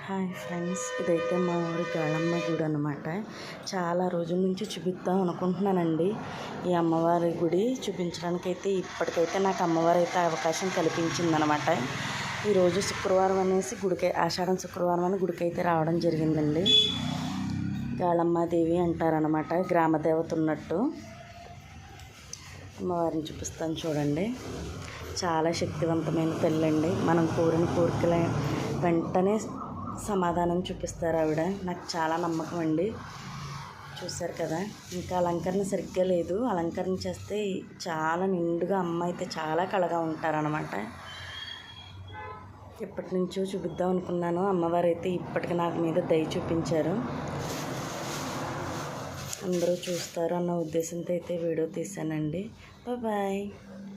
Hi friends, ఇదైతే మా ఊరి గాళమ్మ గుడి అనమాట. చాలా రోజుల నుంచి చూపిద్దాం అనుకుంటున్నానండి. ఈ అమ్మవారి గుడి చూపించడానికైతే ఇప్పటికైతే నాకు అమ్మవారు అయితే అవకాశం కల్పించిందనమాట. ఈరోజు శుక్రవారం అనేసి గుడికి ఆషాఢం శుక్రవారం అని గుడికి అయితే రావడం జరిగిందండి. గాళమ్మాదేవి అంటారనమాట, గ్రామదేవత ఉన్నట్టు. అమ్మవారిని చూపిస్తాను చూడండి. చాలా శక్తివంతమైన తల్లండి. మనం కోరిన కోరికల వెంటనే సమాధానం చూపిస్తారు ఆవిడ. నాకు చాలా నమ్మకం అండి. చూశారు కదా, ఇంకా అలంకరణ సరిగ్గా లేదు. అలంకరణ చేస్తే చాలా నిండుగా అమ్మ అయితే చాలా కళగా ఉంటారనమాట. ఎప్పటి నుంచో చూపిద్దాం అనుకున్నాను. అమ్మవారు అయితే ఇప్పటికి నాకు మీద దయ చూపించారు. అందరూ చూస్తారు అన్న ఉద్దేశంతో అయితే వీడియో తీశానండి. బాయ్.